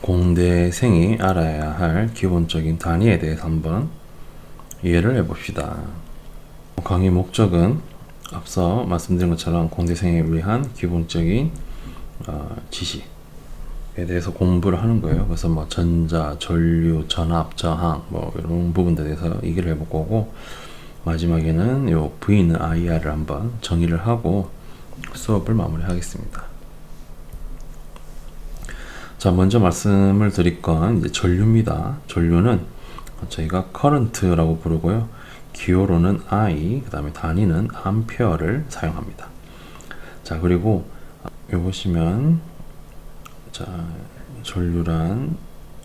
공대생이 알아야 할 기본적인 단위에 대해서 한번 이해를 해봅시다. 강의 목적은 앞서 말씀드린 것처럼 공대생을 위한 기본적인 지식에 대해서 공부를 하는 거예요. 그래서 뭐 전자, 전류, 전압, 저항 뭐 이런 부분들에 대해서 얘기를 해볼 거고, 마지막에는 요 V는 IR을 한번 정의를 하고 수업을 마무리하겠습니다. 자, 먼저 말씀을 드릴 건 이제 전류입니다. 전류는 저희가 current라고 부르고요. 기호로는 I, 그 다음에 단위는 암페어를 사용합니다. 자, 그리고 요 보시면, 자, 전류란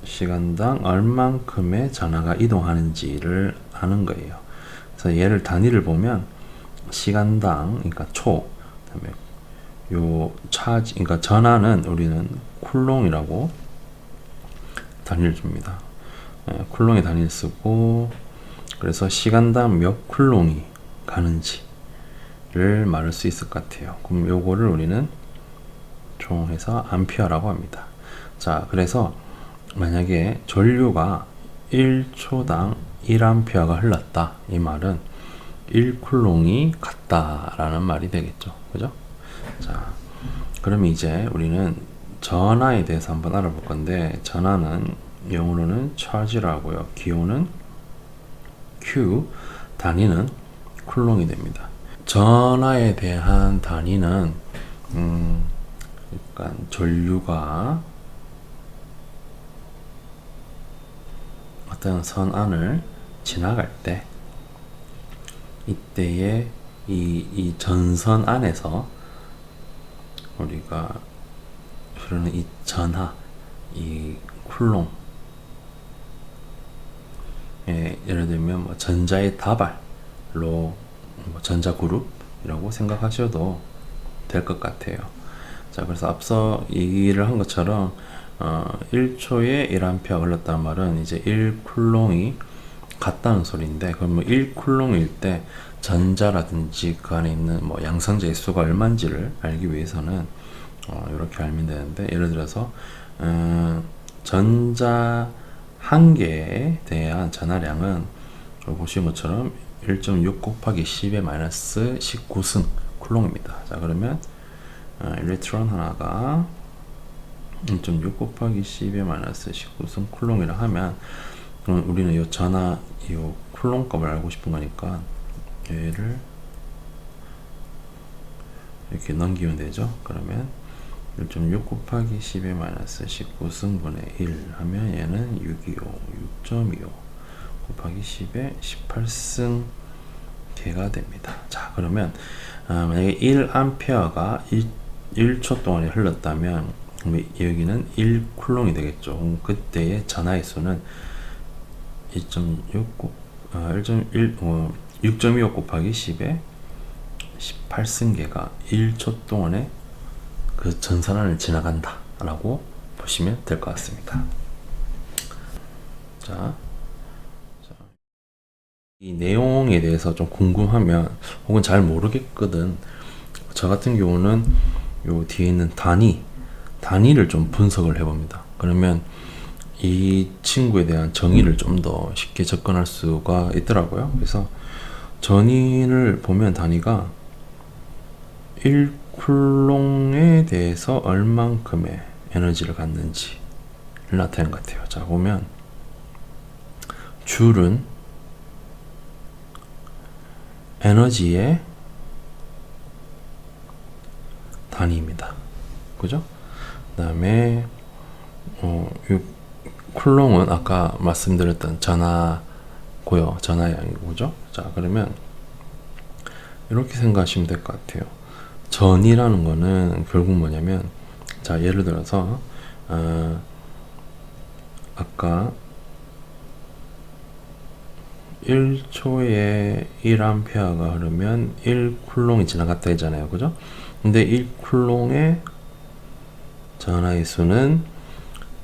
시간당 얼만큼의 전하가 이동하는지를 아는 거예요. 그래서 얘를 단위를 보면 시간당, 그러니까 초, 그다음에 요 차지, 그러니까 전하는 우리는 쿨롱이라고 단위를 줍니다. 쿨롱의 단위를 쓰고, 그래서 시간당 몇 쿨롱이 가는지를 말할 수 있을 것 같아요. 그럼 요거를 우리는 총해서 암페어라고 합니다. 자, 그래서 만약에 전류가 1초당 1암페어가 흘렀다, 이 말은 1쿨롱이 갔다라는 말이 되겠죠. 그죠? 자, 그러면 이제 우리는 전하에 대해서 한번 알아볼 건데, 전하는 영어로는 charge라고요. 기호는 Q, 단위는 쿨롱이 됩니다. 전하에 대한 단위는 그러니까 전류가 어떤 선 안을 지나갈 때, 이때에 이 전선 안에서 우리가 흐르는 이 전하, 이 쿨롱, 예를 들면 뭐 전자의 다발로 뭐 전자 그룹이라고 생각하셔도 될 것 같아요. 자, 그래서 앞서 얘기를 한 것처럼 1초에 1A 흘렀다는 말은 이제 1쿨롱이 같다는 소리인데, 그러면 1쿨롱일 때 전자라든지 그 안에 있는 뭐 양성자의 수가 얼마인지를 알기 위해서는 이렇게 알면 되는데, 예를 들어서 전자 한 개에 대한 전하량은 보시는 것처럼 1.6 곱하기 10의 마이너스 19승 쿨롱입니다. 자, 그러면 일렉트론 하나가 1.6 곱하기 10의 마이너스 19승 쿨롱이라 하면, 그럼 우리는 이 전하, 이 쿨롱 값을 알고 싶은 거니까 얘를 이렇게 넘기면 되죠. 그러면 1.6 곱하기 10의 마이너스 19승분의 1 하면 얘는 625 곱하기 10의 18승계가 됩니다. 자, 그러면 만약에 1A가 1초 동안에 흘렀다면 여기는 1쿨롱이 되겠죠. 그때의 전하의 수는 6.25 곱하기 10의 18승계가 1초 동안에 그 전선안을 지나간다 라고 보시면 될 것 같습니다. 자, 이 내용에 대해서 좀 궁금하면, 혹은 잘 모르겠거든, 저 같은 경우는 요 뒤에 있는 단위를 좀 분석을 해봅니다. 그러면 이 친구에 대한 정의를 좀 더 쉽게 접근할 수가 있더라고요. 그래서 전위를 보면 단위가 1쿨롱에 대해서 얼만큼의 에너지를 갖는지를 나타내는 것 같아요. 자, 보면 줄은 에너지의 단위입니다. 그죠? 그 다음에 쿨롱은 아까 말씀드렸던 전하고요. 전하량이고, 그죠? 자, 그러면 이렇게 생각하시면 될 것 같아요. 전이라는 거는 결국 뭐냐면, 자, 예를 들어서 아까 1초에 1A가 흐르면 1쿨롱이 지나갔다 했잖아요. 그죠? 근데 1쿨롱의 전하의 수는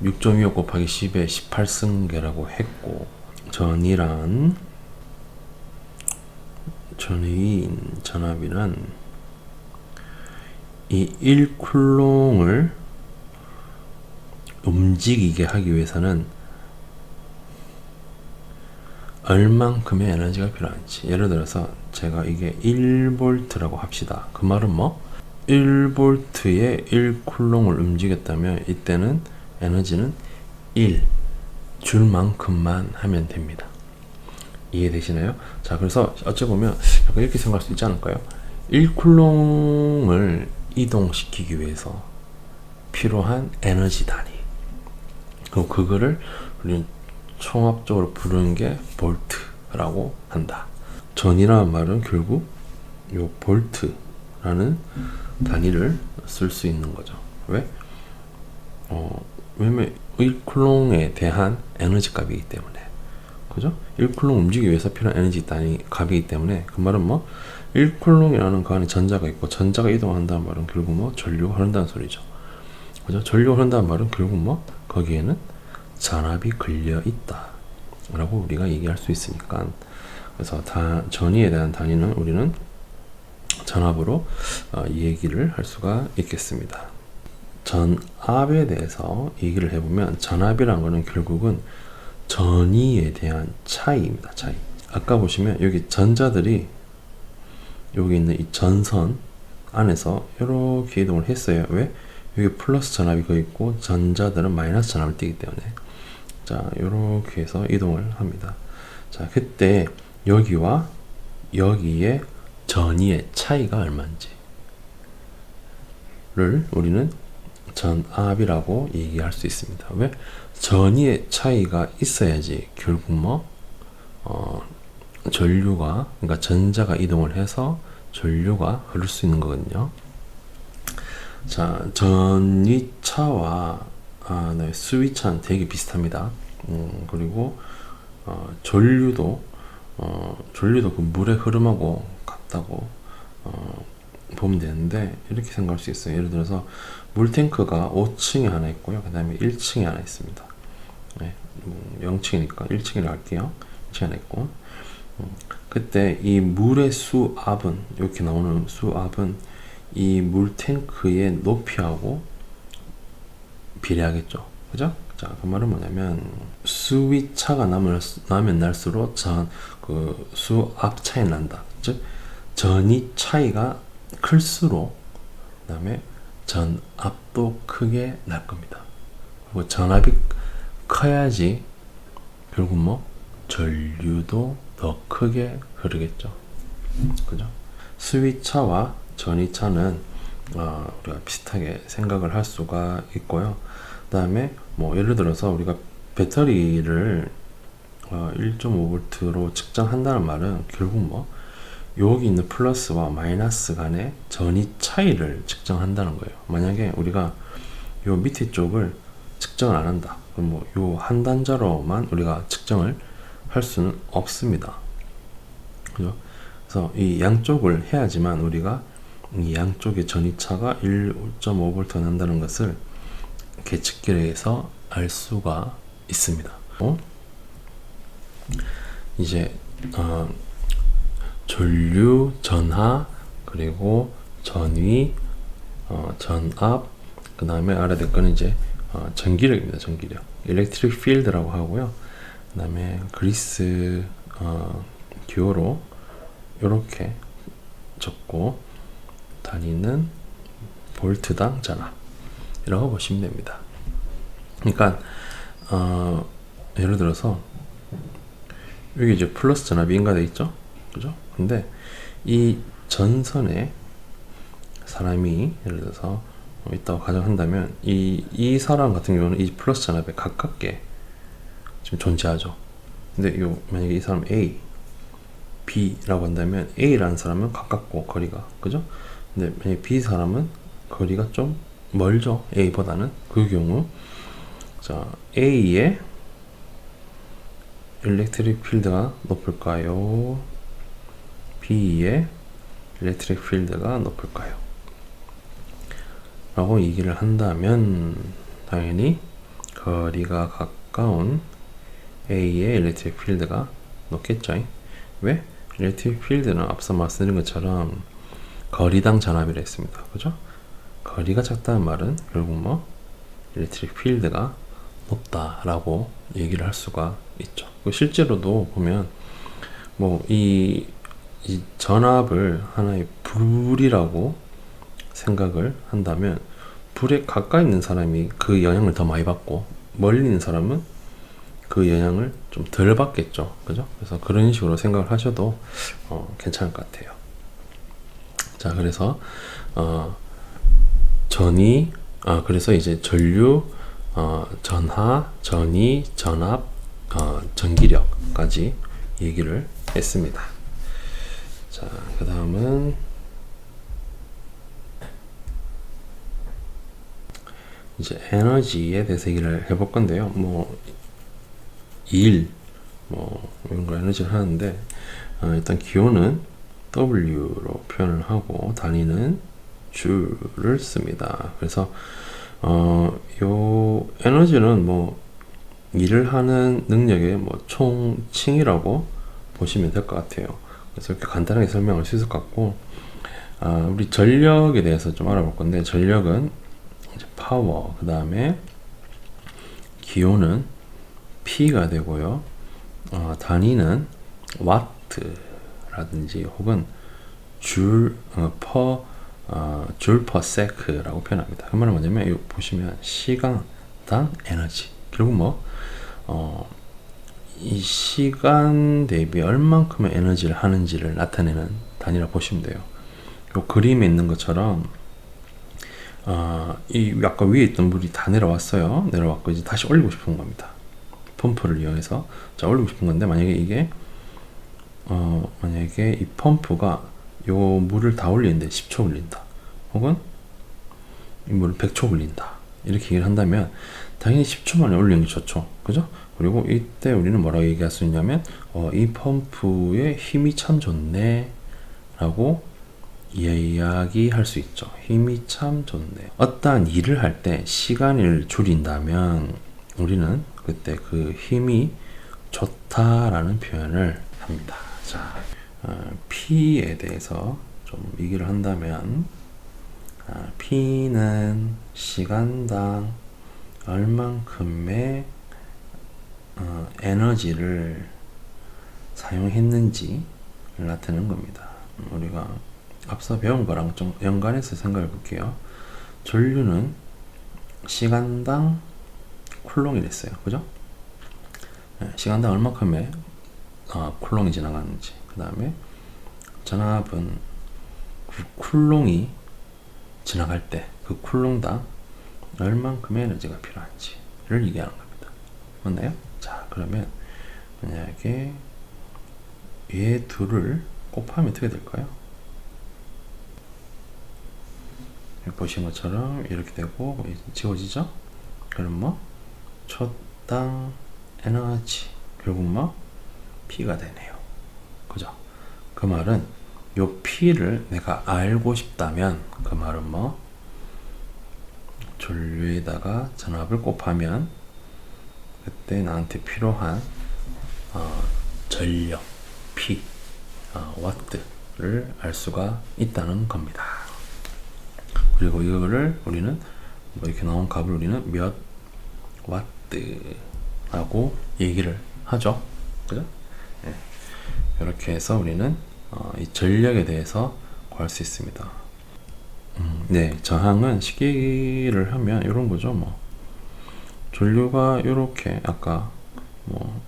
6.25 곱하기 10의 18승계라고 했고, 전이란 전압이란 이 1쿨롱을 움직이게 하기 위해서는 얼만큼의 에너지가 필요한지, 예를 들어서 제가 이게 1V라고 합시다. 그 말은 뭐? 1V에 1쿨롱을 움직였다면 이때는 에너지는 1 줄만큼만 하면 됩니다. 이해되시나요? 자, 그래서 어찌 보면 약간 이렇게 생각할 수 있지 않을까요? 1쿨롱을 이동시키기 위해서 필요한 에너지 단위, 그럼 그거를 우리는 총합적으로 부르는 게 볼트라고 한다. 전이라는 말은 결국 요 볼트라는 단위를 쓸 수 있는 거죠. 왜? 왜냐면 1쿨롱에 대한 에너지 값이기 때문에. 그죠? 1쿨롱 움직이기 위해서 필요한 에너지 단위 값이기 때문에, 그 말은 뭐 1쿨롱이라는 그 안에 전자가 있고, 전자가 이동한다는 말은 결국 뭐 전류가 흐른다는 소리죠. 그죠? 전류가 흐른다는 말은 결국 뭐 거기에는 전압이 걸려 있다 라고 우리가 얘기할 수 있으니까, 그래서 전위에 대한 단위는 우리는 전압으로 얘기를 할 수가 있겠습니다. 전압에 대해서 얘기를 해보면, 전압이라는 것은 결국은 전위에 대한 차이입니다. 차이. 아까 보시면 여기 전자들이 여기 있는 이 전선 안에서 이렇게 이동을 했어요. 왜? 여기 플러스 전압이 거 있고 전자들은 마이너스 전압을 띠기 때문에. 자, 이렇게 해서 이동을 합니다. 자, 그때 여기와 여기의 전위의 차이가 얼마인지를 우리는 전압이라고 얘기할 수 있습니다. 왜? 전위의 차이가 있어야지 결국 뭐 전류가, 그러니까 전자가 이동을 해서 전류가 흐를 수 있는 거거든요. 자, 전위차와 네, 수위차는 되게 비슷합니다. 그리고 전류도 그 물의 흐름하고 같다고 보면 되는데, 이렇게 생각할 수 있어요. 예를 들어서 물탱크가 5층에 하나 있고요, 그 다음에 1층에 하나 있습니다. 네, 0층이니까 1층이라고 할게요. 1층에 하나 있고, 그때 이 물의 수압은, 이렇게 나오는 수압은 이 물탱크의 높이하고 비례하겠죠. 그죠? 자, 그 말은 뭐냐면, 수위차가 나면 날수록 그 수압 차이 난다. 즉, 전위 차이가 클수록, 그 다음에 전압도 크게 날 겁니다. 그리고 전압이 커야지 결국 뭐 전류도 더 크게 흐르겠죠. 그죠? 수위차와 전위차는 우리가 비슷하게 생각을 할 수가 있고요. 그 다음에 뭐 예를 들어서 우리가 배터리를 1.5V로 측정한다는 말은 결국 뭐 여기 있는 플러스와 마이너스 간의 전위 차이를 측정한다는 거예요. 만약에 우리가 요 밑에 쪽을 측정을 안 한다, 그럼 뭐 요 한 단자로만 우리가 측정을 할 수는 없습니다. 그죠? 그래서 이 양쪽을 해야지만 우리가 이 양쪽의 전위차가 1.5V 난다는 것을 계측기를 해서 알 수가 있습니다. 이제 전류, 전하, 그리고 전위, 전압, 그 다음에 알아야 될 거는 이제 전기력입니다. 전기력. Electric Field라고 하고요. 그 다음에 그리스 기호로 이렇게 적고, 단위는 볼트당 전압이라고 보시면 됩니다. 그러니까 예를 들어서 여기 이제 플러스 전압이 인가되어 있죠? 그죠? 근데 이 전선에 사람이 예를 들어서 있다고 가정한다면, 이 사람 같은 경우는 이 플러스 전압에 가깝게 지금 존재하죠. 근데 만약에 이 사람 A, B라고 한다면 A라는 사람은 가깝고 거리가, 그죠? 근데 만약에 B 사람은 거리가 좀 멀죠, A보다는. 그 경우 자, A의 일렉트릭 필드가 높을까요? B의 일렉트릭 필드가 높을까요? 라고 얘기를 한다면 당연히 거리가 가까운 A의 일렉트릭 필드가 높겠죠. 왜? 일렉트릭 필드는 앞서 말씀드린 것처럼 거리당 전압이라 했습니다. 그죠? 거리가 작다는 말은 결국 뭐 일렉트릭 필드가 높다라고 얘기를 할 수가 있죠. 실제로도 보면 뭐 이 전압을 하나의 불이라고 생각을 한다면 불에 가까이 있는 사람이 그 영향을 더 많이 받고 멀리 있는 사람은 그 영향을 좀 덜 받겠죠. 그죠? 그래서 그런 식으로 생각을 하셔도 괜찮을 것 같아요. 자, 그래서 전이 그래서 이제 전류, 전하, 전이, 전압, 전기력까지 얘기를 했습니다. 자, 그 다음은 이제 에너지에 대해서 얘기를 해볼 건데요. 뭐 이런 거 에너지를 하는데 일단 기호는 W로 표현을 하고 단위는 Joule를 씁니다. 그래서 요 에너지는 뭐 일을 하는 능력의 뭐 총칭이라고 보시면 될 것 같아요. 그래서 이렇게 간단하게 설명할 수 있을 것 같고, 우리 전력에 대해서 좀 알아볼 건데, 전력은 이제 파워, 그 다음에 기호는 P가 되고요. 단위는 와트라든지 혹은 줄 per sec라고 표현합니다. 그 말은 뭐냐면, 이거 보시면 시간당 에너지. 결국 이 시간 대비 얼만큼의 에너지를 하는지를 나타내는 단위라고 보시면 돼요. 이 그림에 있는 것처럼 이 아까 위에 있던 물이 다 내려왔어요. 내려왔고 이제 다시 올리고 싶은 겁니다. 펌프를 이용해서 자 올리고 싶은 건데 만약에 이게 만약에 이 펌프가 요 물을 다 올리는데 10초 걸린다. 혹은 이 물을 100초 걸린다. 이렇게 얘기를 한다면 당연히 10초 만에 올리는 게 좋죠. 그죠? 그리고 이때 우리는 뭐라고 얘기할 수 있냐면 이 펌프의 힘이 참 좋네 라고 이야기할 수 있죠. 힘이 참 좋네. 어떠한 일을 할 때 시간을 줄인다면 우리는 그때 그 힘이 좋다라는 표현을 합니다. 자, P에 대해서 좀 얘기를 한다면 P는 시간당 얼만큼의 에너지를 사용했는지를 나타내는 겁니다. 우리가 앞서 배운 거랑 좀 연관해서 생각해 볼게요. 전류는 시간당 쿨롱이 됐어요. 그죠? 시간당 얼마큼의 쿨롱이 지나가는지. 그 다음에 전압은 그 쿨롱이 지나갈 때 그 쿨롱당 얼만큼의 에너지가 필요한지를 얘기하는 겁니다. 맞나요? 자, 그러면 만약에 얘 둘을 곱하면 어떻게 될까요? 보신 것처럼 이렇게 되고 지워지죠? 그럼 초당 에너지 결국 P가 되네요. 그죠? 그 말은 요 P를 내가 알고 싶다면 그 말은 전류에다가 전압을 곱하면 그때 나한테 필요한 전력 P 와트를 알 수가 있다는 겁니다. 그리고 이거를 우리는 이렇게 나온 값을 우리는 몇 와트라고 얘기를 하죠. 그죠? 네. 이렇게 해서 우리는 이 전력에 대해서 구할 수 있습니다. 네, 저항은 쉽게를 하면 이런 거죠. 전류가 이렇게 아까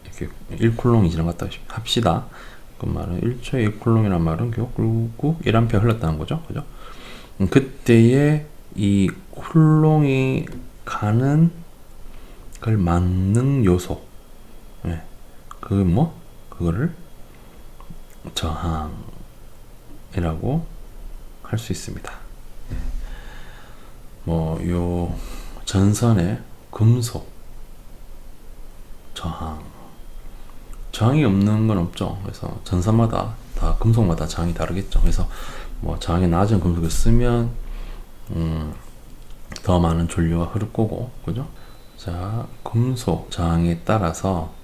이렇게 1쿨롱이 지나갔다 합시다. 그 말은 1초에 1쿨롱이란 말은 결국 1A 흘렀다는 거죠. 그죠? 그때의 이 쿨롱이 가는 걸 막는 요소, 네. 그거를 저항이라고 할 수 있습니다. 요 전선의 금속 저항이 없는 건 없죠. 그래서 전선마다 다 금속마다 저항이 다르겠죠. 그래서 저항이 낮은 금속을 쓰면 더 많은 전류가 흐를 거고, 그죠? 자, 금속 저항에 따라서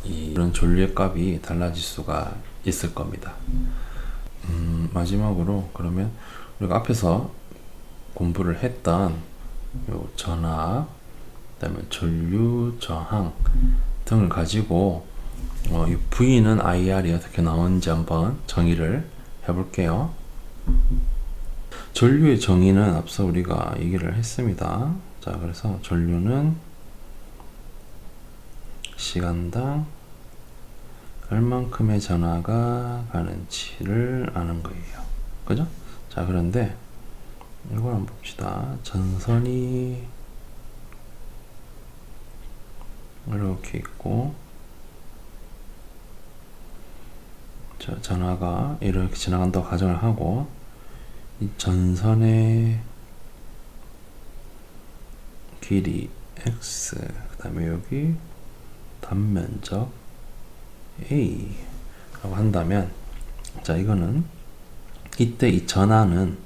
이런 전류의 값이 달라질 수가 있을 겁니다. 마지막으로 그러면 우리가 앞에서 공부를 했던 요 전압, 그다음에 전류 저항 등을 가지고 이 V는 IR이 어떻게 나오는지 한번 정의를 해볼게요. 전류의 정의는 앞서 우리가 얘기를 했습니다. 자, 그래서 전류는 시간당 얼만큼의 전하가 가는지를 아는 거예요. 그죠? 자, 그런데 이걸 한번 봅시다. 전선이 이렇게 있고, 자, 전하가 이렇게 지나간다고 가정을 하고, 이 전선의 길이 x, 그 다음에 여기 단면적 a 라고 한다면, 자, 이거는 이때 이 전하는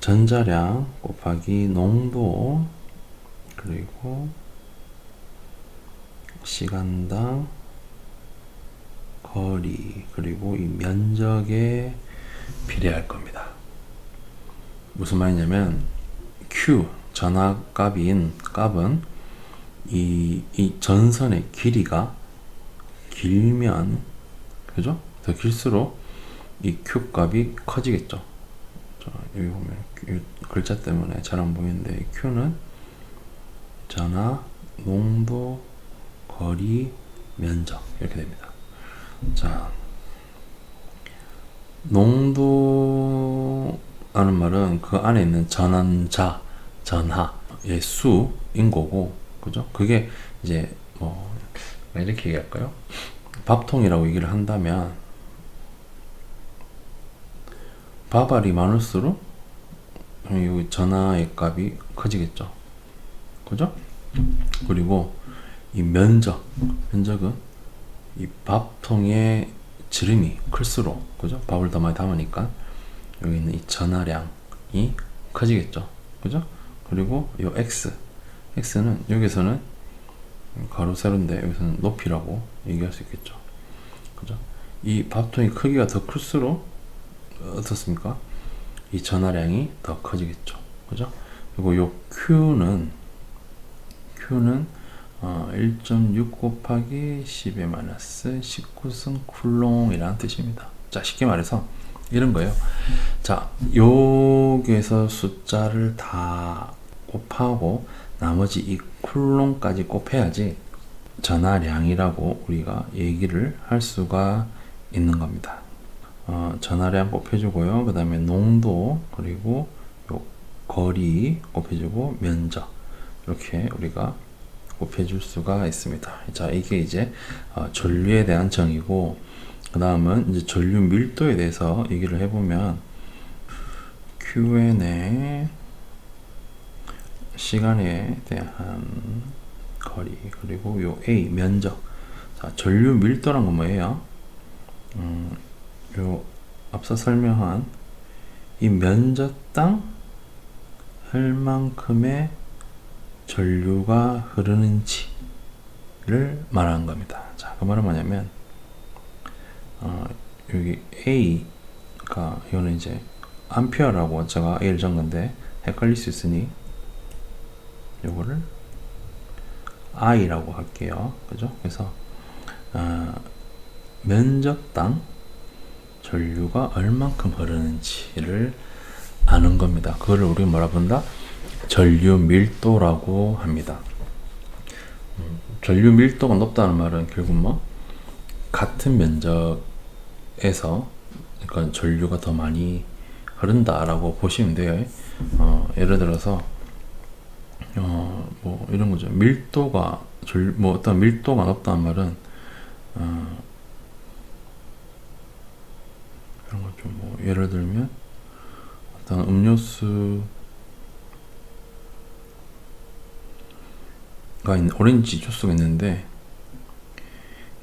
전자량 곱하기 농도 그리고 시간당 거리 그리고 이 면적에 비례할 겁니다. 무슨 말이냐면 Q 전하 값은 이 전선의 길이가 길면, 그죠? 더 길수록 이 Q 값이 커지겠죠. 자, 여기 보면 이 글자 때문에 잘 안 보이는데 Q는 전하, 농도, 거리, 면적 이렇게 됩니다. 자, 농도라는 말은 그 안에 있는 전환자, 전하의 수인 거고, 그죠? 그게 이제 뭐 이렇게 얘기할까요? 밥통이라고 얘기를 한다면 밥알이 많을수록 이 전하의 값이 커지겠죠. 그죠? 그리고 이 면적은 이 밥통의 지름이 클수록, 그죠? 밥을 더 많이 담으니까 여기 있는 이 전하량이 커지겠죠. 그죠? 그리고 이 x는 여기서는 가로 세로인데 여기서는 높이라고 얘기할 수 있겠죠. 그죠? 이 밥통의 크기가 더 클수록 어떻습니까? 이 전하량이 더 커지겠죠. 그죠? 그리고 요 Q는 1.6 곱하기 10의 마이너스 19승 쿨롱이라는 뜻입니다. 자, 쉽게 말해서 이런 거예요. 자, 여기에서 숫자를 다 곱하고 나머지 이 쿨롱까지 곱해야지 전하량이라고 우리가 얘기를 할 수가 있는 겁니다. 전하량 곱해주고요. 그 다음에 농도, 그리고 요 거리 곱해주고 면적, 이렇게 우리가 곱해줄 수가 있습니다. 자, 이게 이제 전류에 대한 정의고, 그 다음은 이제 전류 밀도에 대해서 얘기를 해보면 Qn의 시간에 대한 거리 그리고 요 A 면적. 자, 전류 밀도란 건 뭐예요? 요 앞서 설명한 이 면적당 얼만큼의 전류가 흐르는지를 말하는 겁니다. 자, 그 말은 뭐냐면 여기 A가 이거는 이제 암페어라고 제가 A를 적은 건데 헷갈릴 수 있으니 요거를 I라고 할게요. 그죠? 그래서 면적당 전류가 얼만큼 흐르는지를 아는 겁니다. 그거를 우리 뭐라 본다? 전류 밀도라고 합니다. 전류 밀도가 높다는 말은 결국 뭐 같은 면적에서 그러니까 전류가 더 많이 흐른다라고 보시면 돼요. 예를 들어서 뭐 이런 거죠. 밀도가 뭐 어떤 밀도가 높다는 말은 이런 거 좀 뭐 예를 들면 어떤 음료수 오렌지 주스가 있는데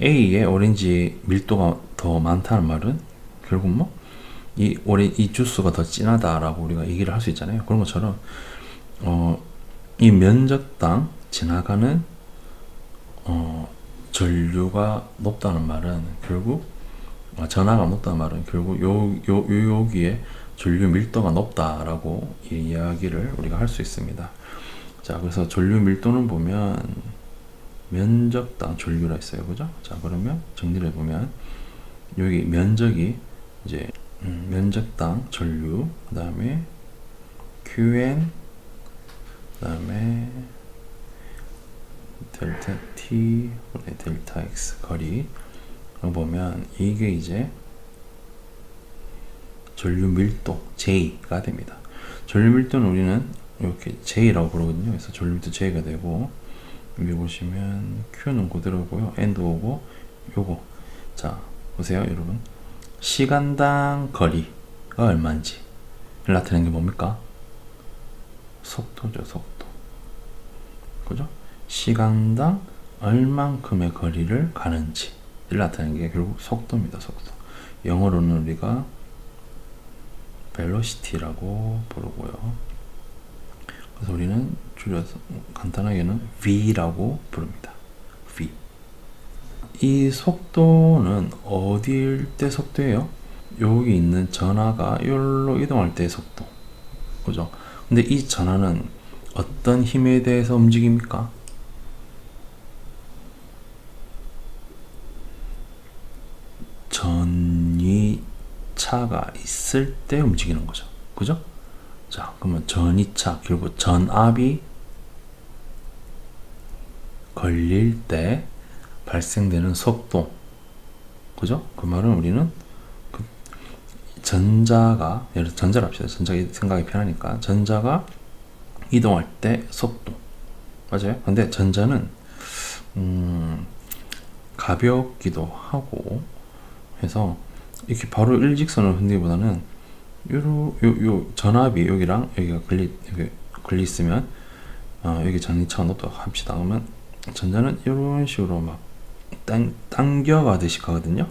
A의 오렌지 밀도가 더 많다는 말은 결국 뭐 이 주스가 더 진하다라고 우리가 얘기를 할 수 있잖아요. 그런 것처럼 이 면적당 지나가는 전류가 높다는 말은 결국 전하가 높다는 말은 결국 여기에 전류 밀도가 높다라고 이야기를 우리가 할 수 있습니다. 자, 그래서 전류 밀도는 보면 면적당 전류라 있어요. 그죠? 자, 그러면 정리를 해보면 여기 면적이 이제 면적당 전류, 그 다음에 QN, 그 다음에 델타 T, 델타 X 거리 보면 이게 이제 전류 밀도 J가 됩니다. 전류 밀도는 우리는 이렇게 J라고 부르거든요. 그래서 전류 밀도 J가 되고, 여기 보시면 Q는 그대로고요. N도 오고, 요거. 자, 보세요, 여러분. 시간당 거리가 얼마인지 나타내는 게 뭡니까? 속도죠, 속도. 그죠? 시간당 얼만큼의 거리를 가는지 나타내는 게 결국 속도입니다, 속도. 영어로는 우리가 velocity라고 부르고요. 그래서 우리는 줄여서 간단하게는 V라고 부릅니다. V. 이 속도는 어디일 때 속도예요? 여기 있는 전하가 여기로 이동할 때의 속도. 그죠? 근데 이 전하는 어떤 힘에 대해서 움직입니까? 전위차가 있을 때 움직이는 거죠. 그죠? 자, 그러면 전위차, 결국 전압이 걸릴 때 발생되는 속도. 그죠? 그 말은 우리는 그 전자가, 예를 들어 전자를 합시다. 전자가 생각이 편하니까. 전자가 이동할 때 속도. 맞아요? 근데 전자는, 가볍기도 하고 해서 이렇게 바로 일직선을 흔들기보다는 요 전압이 여기랑 여기가 걸리 있으면 여기 전위차가 높다고 합시다. 그러면 전자는 이런 식으로 막 당겨가듯이 가거든요.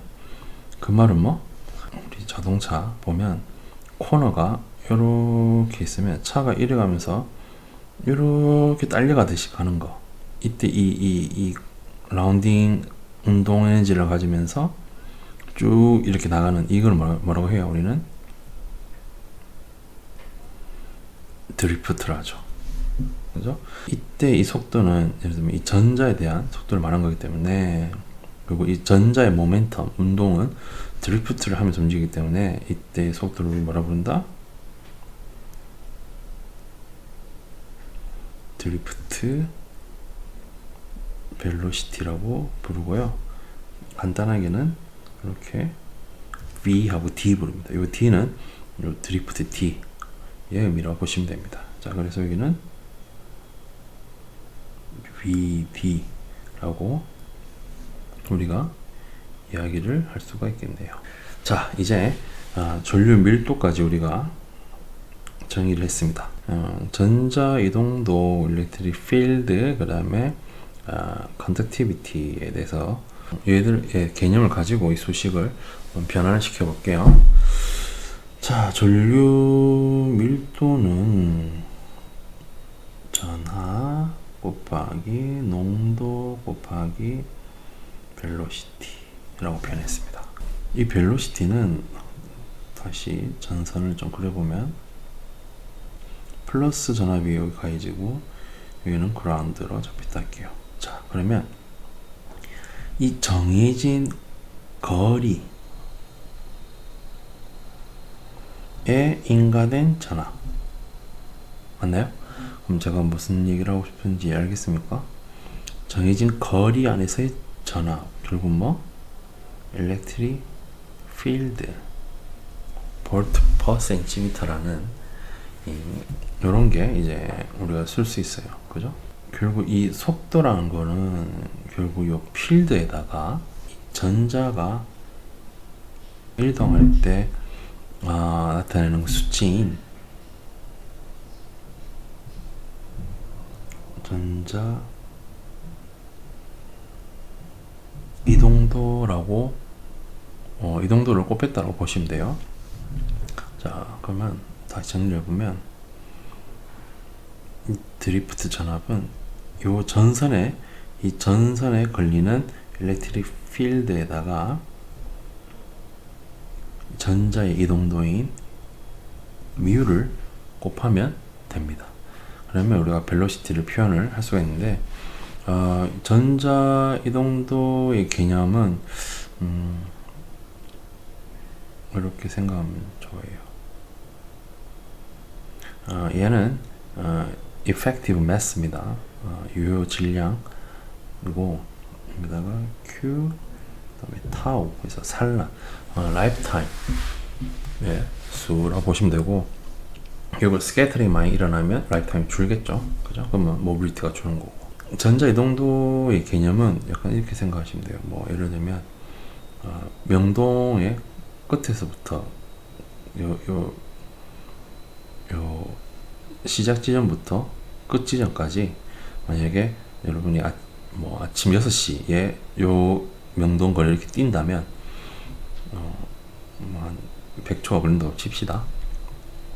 그 말은 뭐? 우리 자동차 보면 코너가 이렇게 있으면 차가 이래 가면서 이렇게 딸려가듯이 가는 거. 이때 이 라운딩 운동 에너지를 가지면서 쭉 이렇게 나가는 이걸 뭐라고 해요? 우리는 드리프트를 하죠. 그죠? 이때 이 속도는 예를 들면 이 전자에 대한 속도를 말한 거기 때문에, 그리고 이 전자의 모멘텀, 운동은 드리프트를 하면서 움직이기 때문에 이때의 속도를 우리 뭐라 부른다? 드리프트 벨로시티라고 부르고요. 간단하게는 이렇게 V하고 D 부릅니다. 이 D는 이 드리프트 D의 의미라고 보시면 됩니다. 자, 그래서 여기는 VD라고 우리가 이야기를 할 수가 있겠네요. 자, 이제 전류 밀도까지 우리가 정의를 했습니다. 전자 이동도, 일렉트릭 필드, 그 다음에 컨덕티비티에 대해서 얘들의 개념을 가지고 이 수식을 변환을 시켜 볼게요. 자, 전류 밀도는 전하 곱하기 농도 곱하기 벨로시티라고 표현했습니다. 이 벨로시티는 다시 전선을 좀 그려보면 플러스 전압이 여기 가해지고 여기는 그라운드로 접히다 할게요. 자, 그러면 이 정해진 거리에 인가된 전압 맞나요? 그럼 제가 무슨 얘기를 하고 싶은지 알겠습니까? 정해진 거리 안에서의 전압, 결국 뭐? electric field volt per centimeter라는 이런 게 이제 우리가 쓸 수 있어요. 그죠? 결국 이 속도라는 거는 결국 이 필드에다가 전자가 이동할 때 나타내는 수치인 전자 이동도라고 이동도를 곱했다고 보시면 돼요. 자, 그러면 다시 정리를 해보면 이 드리프트 전압은 이 전선에 걸리는 일렉트릭 필드에다가 전자의 이동도인 무를 곱하면 됩니다. 그러면 우리가 벨로시티를 표현을 할 수가 있는데 전자 이동도의 개념은 이렇게 생각하면 좋아요. 얘는 effective mass입니다. 유효 질량 그리고 여기다가 Q 그다음에 타우 그래서 산란 라이프타임 수라고 보시면 되고 이걸 스캐터링 많이 일어나면 라이프타임 줄겠죠. 그죠? 그러면 모빌리티가 주는 거고 전자 이동도의 개념은 약간 이렇게 생각하시면 돼요. 뭐 예를 들면 명동의 끝에서부터 요 시작 지점부터 끝 지점까지 만약에 여러분이 아침 6시에 요 명동 거리를 이렇게 뛴다면 한 100초가 걸린다고 칩시다.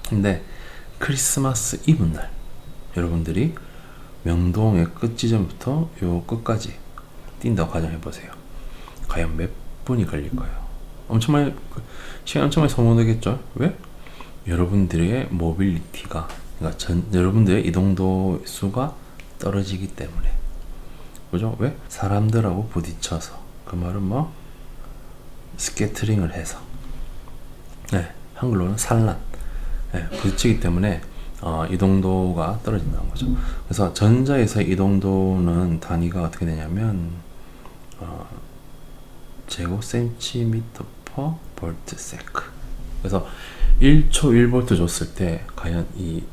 근데 크리스마스 이브 날 여러분들이 명동의 끝 지점부터 요 끝까지 뛴다고 가정해 보세요. 과연 몇 분이 걸릴까요? 시간 엄청 많이 소모되겠죠? 왜? 여러분들의 모빌리티가 그러니까 여러분들의 이동도 수가 떨어지기 때문에 그죠? 왜? 사람들하고 부딪혀서 그 말은 뭐 스캐터링을 해서 한글로는 산란 부딪히기 때문에 이동도가 떨어진다는 거죠. 그래서 전자에서 이동도는 단위가 어떻게 되냐면 제곱센티미터 퍼 볼트 세크. 그래서 1초 1볼트 줬을 때 과연 이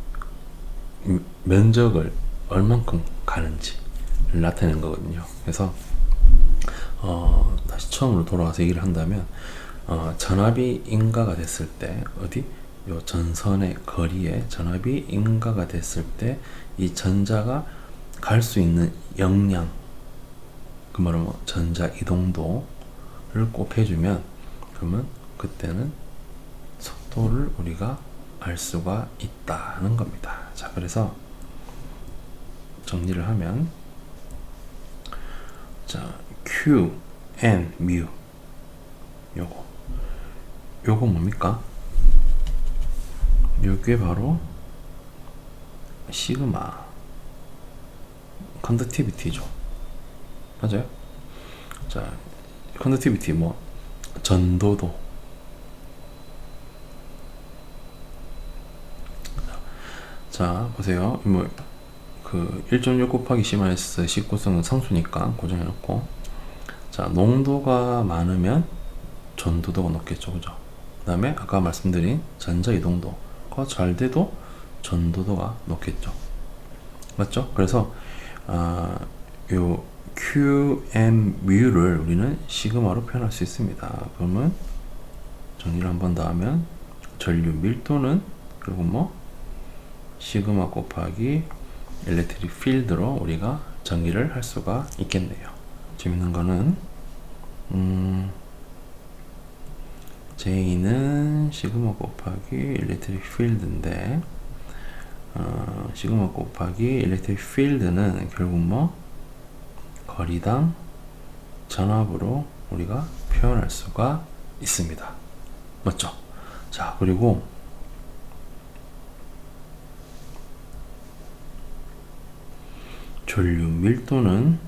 면적을 얼만큼 가는지를 나타내는 거거든요. 그래서 다시 처음으로 돌아와서 얘기를 한다면 전압이 인가가 됐을 때 요 전선의 거리에 전압이 인가가 됐을 때 이 전자가 갈 수 있는 역량 그 말은 뭐 전자 이동도를 곱해주면 그러면 그때는 속도를 우리가 알 수가 있다는 겁니다. 자, 그래서 정리를 하면 자, Q, N, mu 요거 뭡니까? 요게 바로 시그마 컨덕티비티죠. 맞아요? 자, 컨덕티비티 뭐 전도도 자, 보세요. 뭐 그 1.6 곱하기 C-10 식구성은 상수니까 고정해놓고 자, 농도가 많으면 전도도가 높겠죠. 그죠? 그 다음에 아까 말씀드린 전자 이동도가 잘 돼도 전도도가 높겠죠. 맞죠? 그래서 요 QM mu를 우리는 시그마로 표현할 수 있습니다. 그러면 정리를 한 번 더 하면 전류 밀도는 그리고 뭐 시그마 곱하기 일렉트릭 필드로 우리가 정의를 할 수가 있겠네요. 재밌는 거는 J는 시그마 곱하기 일렉트릭 필드인데 시그마 곱하기 일렉트릭 필드는 결국 뭐 거리당 전압으로 우리가 표현할 수가 있습니다. 맞죠? 자, 그리고 전류 밀도는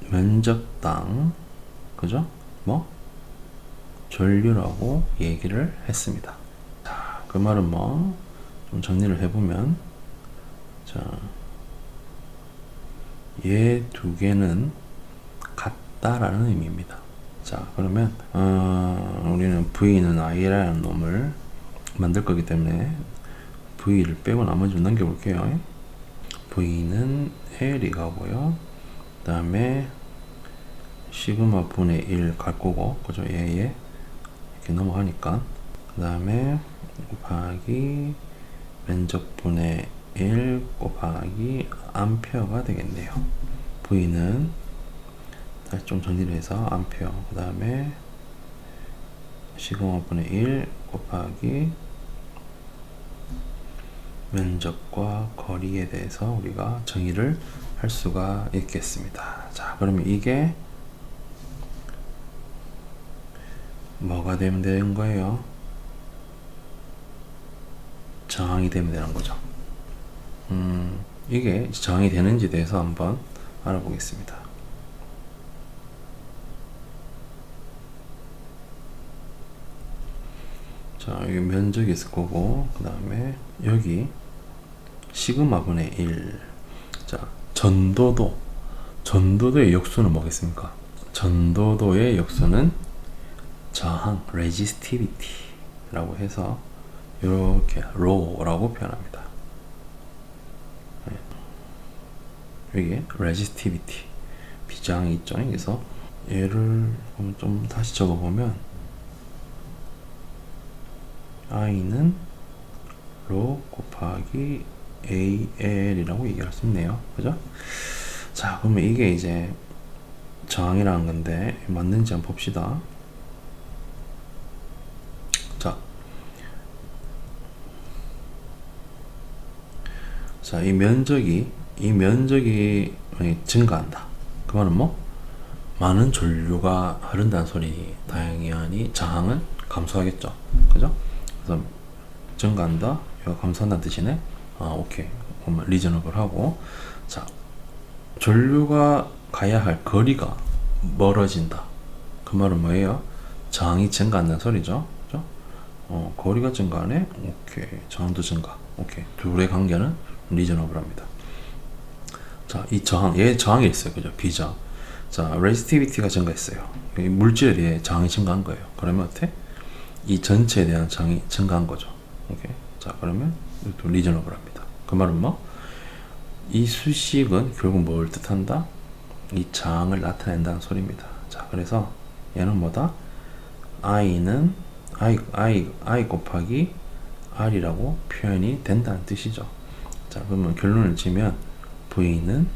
면적당 그죠? 뭐 전류라고 얘기를 했습니다. 자, 그 말은 뭐 좀 정리를 해보면 자, 얘 두 개는 같다라는 의미입니다. 자, 그러면 우리는 V는 I라는 놈을 만들 거기 때문에 V를 빼고 나머지 좀 넘겨볼게요. V는 L이 가고요. 그 다음에 시그마 분의 1 갈 거고, 그죠? 얘 이렇게 넘어가니까. 그 다음에 곱하기 면적 분의 1 곱하기 암페어가 되겠네요. V는 다시 좀 정리를 해서 암페어, 그 다음에 시그마 분의 1 곱하기 면적과 거리에 대해서 우리가 정의를 할 수가 있겠습니다. 자, 그러면 이게 뭐가 되면 되는 거예요? 저항이 되면 되는 거죠. 이게 저항이 되는지에 대해서 한번 알아보겠습니다. 자, 여기 면적이 있을 거고, 그 다음에 여기 시그마분의 1. 자, 전도도의 역수는 뭐겠습니까? 전도도의 역수는 저항, resistivity 라고 해서 이렇게 rho라고 표현합니다. 여기에 resistivity, 비저항이 있죠. 그래서 얘를 좀 다시 적어보면 I는 rho 곱하기 AL이라고 얘기할 수 있네요. 그죠? 자, 그러면 이게 이제 저항이라는 건데 맞는지 한번 봅시다. 자, 이 면적이 증가한다. 그 말은 뭐? 많은 전류가 흐른다는 소리. 당연히 저항은 감소하겠죠. 그죠? 그래서 증가한다. 이거 감소한다는 뜻이네. 오케이. 그러면 리저너블 하고. 자, 전류가 가야 할 거리가 멀어진다. 그 말은 뭐예요? 저항이 증가한다는 소리죠. 그죠? 거리가 증가하네. 오케이. 저항도 증가. 오케이. 둘의 관계는 리저너블합니다. 자, 이 저항, 얘 저항이 있어요. 그죠? 비저항. 자, resisitivity가 증가했어요. 물질에 대해 저항이 증가한 거예요. 그러면 어때? 이 전체에 대한 저항이 증가한 거죠. 오케이. 자, 그러면 또 리저너블합니다. 그 말은 뭐? 이 수식은 결국 뭘 뜻한다? 이 저항을 나타낸다는 소리입니다. 자, 그래서 얘는 뭐다? I는 I 곱하기 R이라고 표현이 된다는 뜻이죠. 자, 그러면 결론을 지면 V는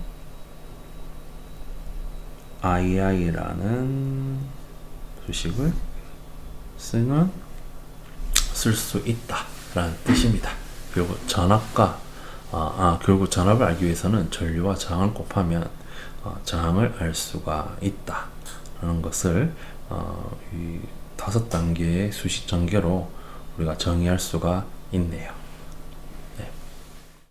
II라는 수식을 쓸 수 있다라는 뜻입니다. 결국 전압과 결국 전압을 알기 위해서는 전류와 저항을 곱하면 저항을 알 수가 있다라는 것을 이 5단계의 수식 전개로 우리가 정의할 수가 있네요.